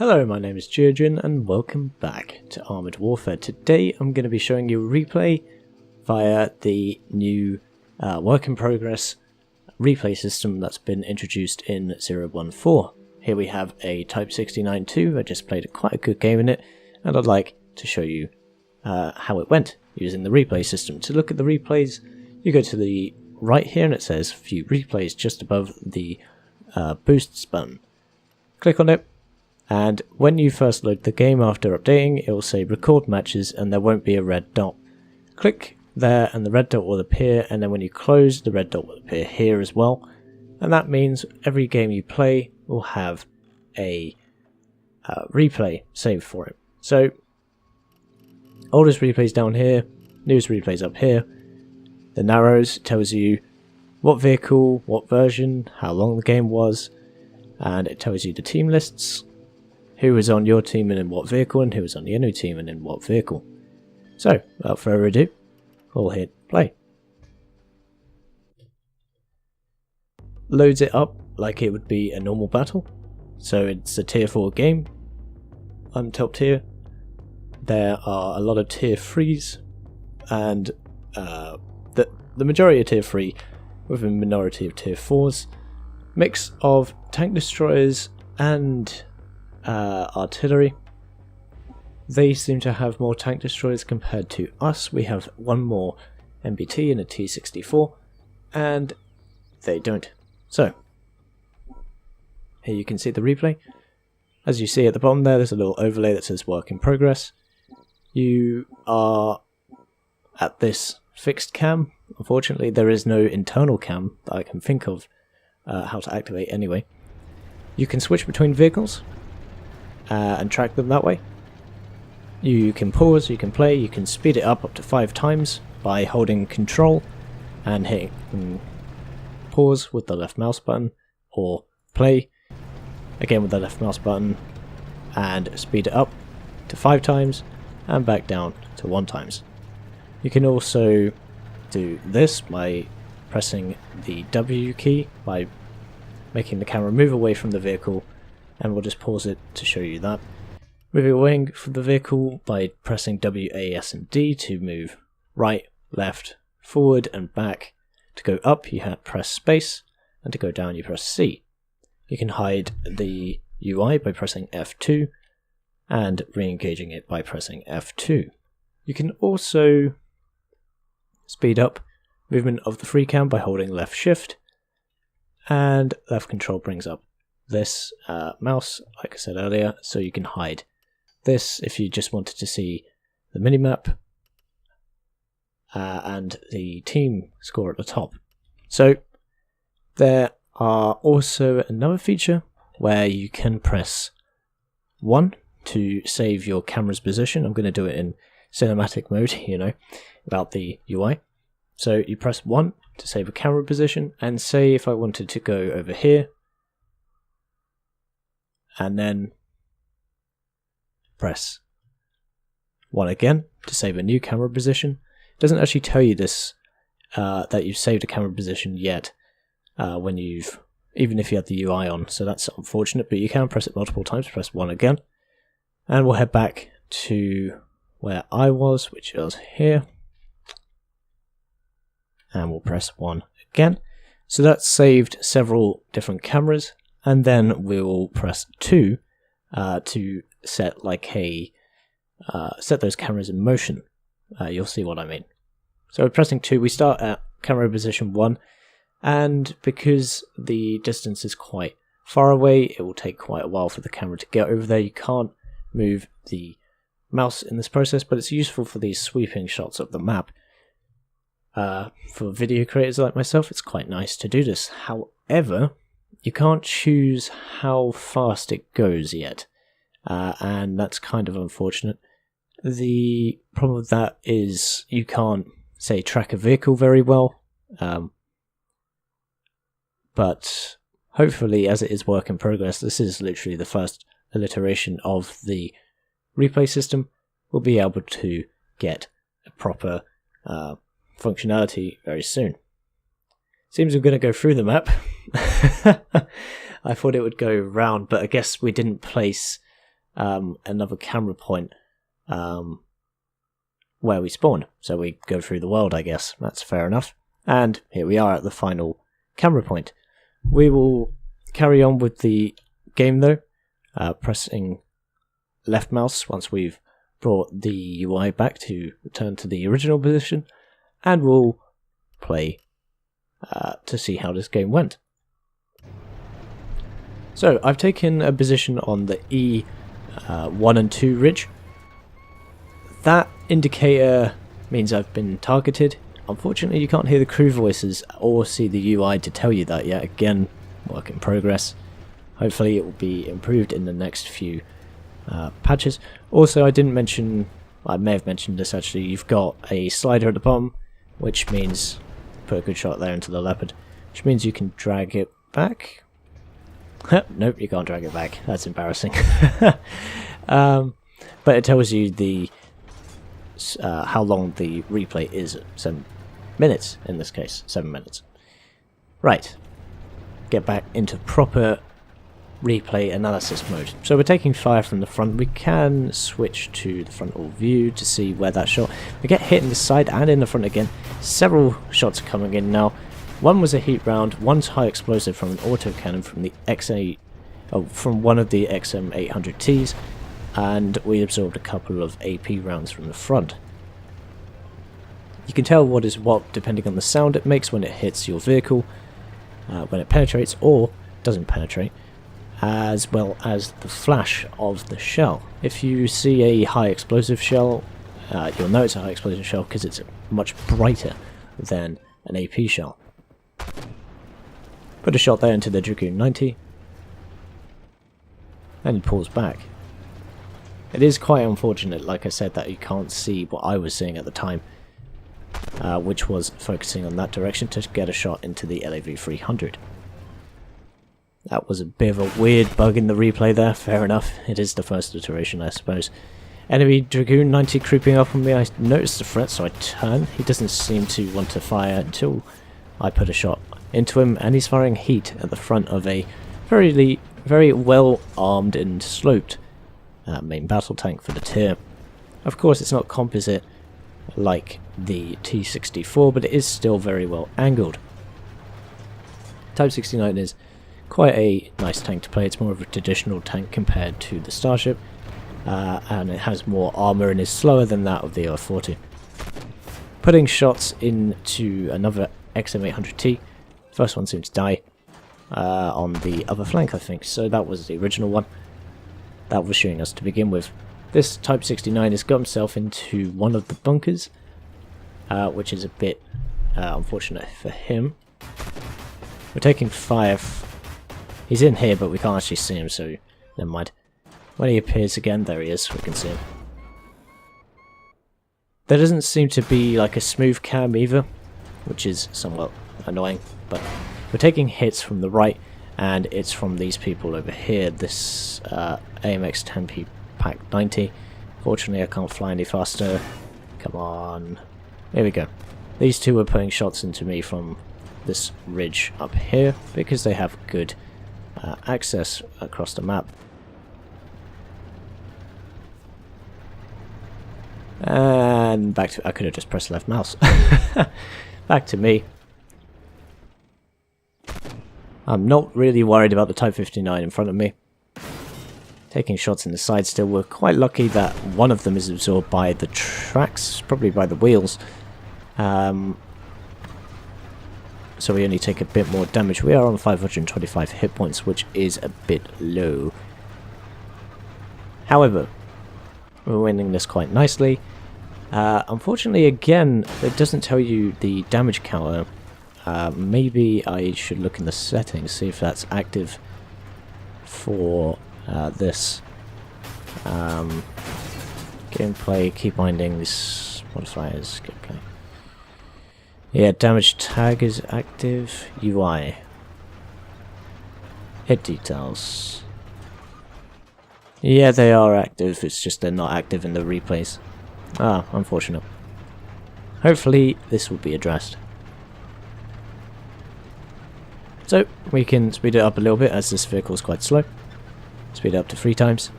Hello, my name is Geogen and welcome back to Armored Warfare. Today I'm going to be showing you a replay via the new work in progress replay system that's been introduced in 014. Here we have a Type 69-2. I just played quite a good game in it and I'd like to show you how it went using the replay system. To look at the replays, you go to the right here and it says view replays just above the boosts button. Click on it. And when you first load the game after updating, it will say record matches and there won't be a red dot. Click there and the red dot will appear, and then when you close, the red dot will appear here as well. And that means every game you play will have a replay saved for it. So, oldest replays down here, newest replays up here. The arrows tells you what vehicle, what version, how long the game was, and it tells you the team lists. Who was on your team and in what vehicle, and who was on the enemy team and in what vehicle. So, without further ado, we'll hit play. Loads it up like it would be a normal battle. So it's a tier 4 game. I'm top tier. There are a lot of tier 3s, and the majority of tier 3 with a minority of tier 4s. Mix of tank destroyers and artillery. They seem to have more tank destroyers compared to us. We have one more MBT and a T-64, and they don't. So, here you can see the replay. As you see at the bottom there's a little overlay that says work in progress. You are at this fixed cam. Unfortunately, there is no internal cam that I can think of how to activate anyway. You can switch between vehicles and track them that way. You can pause, you can play, you can speed it up to 5 times by holding control and hitting pause with the left mouse button, or play again with the left mouse button and speed it up to 5 times and back down to 1 times. You can also do this by pressing the W key by making the camera move away from the vehicle, and we'll just pause it to show you that. Moving away from the vehicle by pressing W, A, S and D to move right, left, forward and back. To go up you press space, and to go down you press C. You can hide the UI by pressing F2 and re-engaging it by pressing F2. You can also speed up movement of the free cam by holding left shift, and left control brings up this mouse, like I said earlier, so you can hide this if you just wanted to see the minimap and the team score at the top. So there are also another feature where you can press 1 to save your camera's position. I'm going to do it in cinematic mode, you know, about the UI. So you press 1 to save a camera position, and say if I wanted to go over here, and then press 1 again to save a new camera position. It doesn't actually tell you this that you've saved a camera position yet when even if you have the UI on, so that's unfortunate, but you can press it multiple times. Press 1 again, and we'll head back to where I was, which was here, and we'll press 1 again. So that's saved several different cameras. And then we'll press 2 to set like set those cameras in motion. You'll see what I mean. So pressing 2, we start at camera position 1, and because the distance is quite far away, it will take quite a while for the camera to get over there. You can't move the mouse in this process, but it's useful for these sweeping shots of the map. For video creators like myself, it's quite nice to do this. However, you can't choose how fast it goes yet, and that's kind of unfortunate. The problem with that is you can't, say, track a vehicle very well, but hopefully, as it is work in progress, this is literally the first iteration of the replay system, we'll be able to get a proper functionality very soon. Seems we're going to go through the map. I thought it would go round, but I guess we didn't place another camera point where we spawn. So we go through the world, I guess. That's fair enough. And here we are at the final camera point. We will carry on with the game though, pressing left mouse once we've brought the UI back to return to the original position, and we'll play to see how this game went. So I've taken a position on the E1 and 2 ridge. That indicator means I've been targeted. Unfortunately, you can't hear the crew voices or see the UI to tell you that yet. Again, work in progress. Hopefully it will be improved in the next few patches. Also, I didn't mention, I may have mentioned this actually, you've got a slider at the bottom, which means, put a good shot there into the leopard, which means you can drag it back. Nope, you can't drag it back. That's embarrassing. But it tells you the how long the replay is. 7 minutes in this case. 7 minutes. Right. Get back into proper replay analysis mode. So we're taking fire from the front. We can switch to the frontal view to see where that shot. We get hit in the side and in the front again. Several shots coming in now. One was a heat round, one's high explosive from an autocannon from the from one of the XM800Ts, and we absorbed a couple of AP rounds from the front. You can tell what is what depending on the sound it makes when it hits your vehicle, when it penetrates or doesn't penetrate, as well as the flash of the shell. If you see a high explosive shell, you'll know it's a high explosive shell because it's much brighter than an AP shell. Put a shot there into the Geogen 90, and he pulls back. It is quite unfortunate, like I said, that you can't see what I was seeing at the time, which was focusing on that direction to get a shot into the LAV 300. That was a bit of a weird bug in the replay there, fair enough. It is the first iteration, I suppose. Enemy Geogen 90 creeping up on me. I noticed the threat, so I turn. He doesn't seem to want to fire until I put a shot into him, and he's firing heat at the front of a very well armed and sloped main battle tank for the tier. Of course, it's not composite like the T64, but it is still very well angled. Type 69 is quite a nice tank to play. It's more of a traditional tank compared to the Starship, and it has more armor and is slower than that of the OF-40. Putting shots into another XM800T. First one seemed to die on the other flank, I think, so that was the original one that was shooting us to begin with. This Type 69 has got himself into one of the bunkers, which is a bit unfortunate for him. We're taking fire. He's in here, but we can't actually see him, so never mind. When he appears again, there he is, we can see him. There doesn't seem to be like a smooth cam either, which is somewhat annoying, but we're taking hits from the right, and it's from these people over here, this AMX 10P Pack 90. Fortunately, I can't fly any faster. Come on. There we go. These two are putting shots into me from this ridge up here, because they have good access across the map. And back to... I could have just pressed left mouse. Back to me. I'm not really worried about the Type 59 in front of me. Taking shots in the side still. We're quite lucky that one of them is absorbed by the tracks, probably by the wheels. So we only take a bit more damage. We are on 525 hit points, which is a bit low. However, we're winning this quite nicely. Unfortunately, again, it doesn't tell you the damage counter. Maybe I should look in the settings, see if that's active for this. Gameplay, key bindings, modifiers, gameplay. Yeah, damage tag is active. UI. Hit details. Yeah, they are active, it's just they're not active in the replays. Ah, unfortunate. Hopefully this will be addressed. So, we can speed it up a little bit as this vehicle is quite slow. Speed it up to 3 times.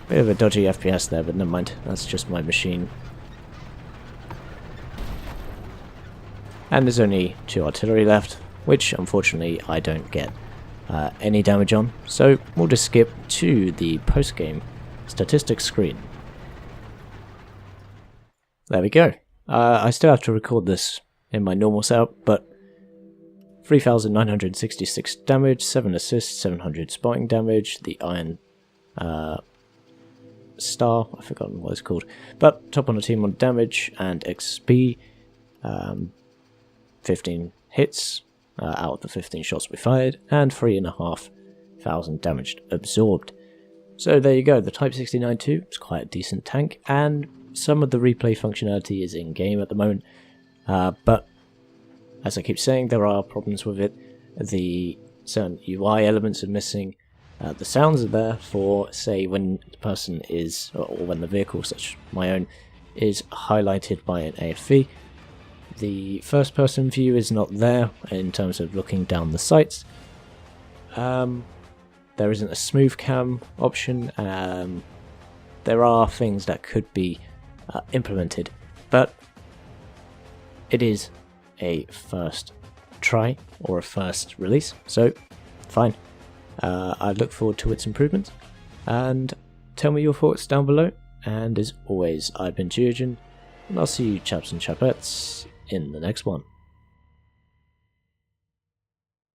Bit of a dodgy FPS there, but never mind. That's just my machine. And there's only 2 artillery left, which unfortunately I don't get any damage on. So we'll just skip to the post-game statistics screen. There we go. I still have to record this in my normal setup, but 3,966 damage, 7 assists, 700 spotting damage, the iron star, I've forgotten what it's called, but top on the team on damage and XP, 15 hits out of the 15 shots we fired, and 3,500 damage absorbed. So there you go, the Type 69-2 is quite a decent tank, and some of the replay functionality is in-game at the moment, but as I keep saying, there are problems with it. The certain UI elements are missing. The sounds are there for, say, when the person is, or when the vehicle, such as my own, is highlighted by an AFV. The first person view is not there in terms of looking down the sights. There isn't a smooth cam option. There are things that could be implemented, but it is a first try or a first release, so fine. I look forward to its improvements, and tell me your thoughts down below. And as always, I've been Geogen, and I'll see you chaps and chapettes in the next one.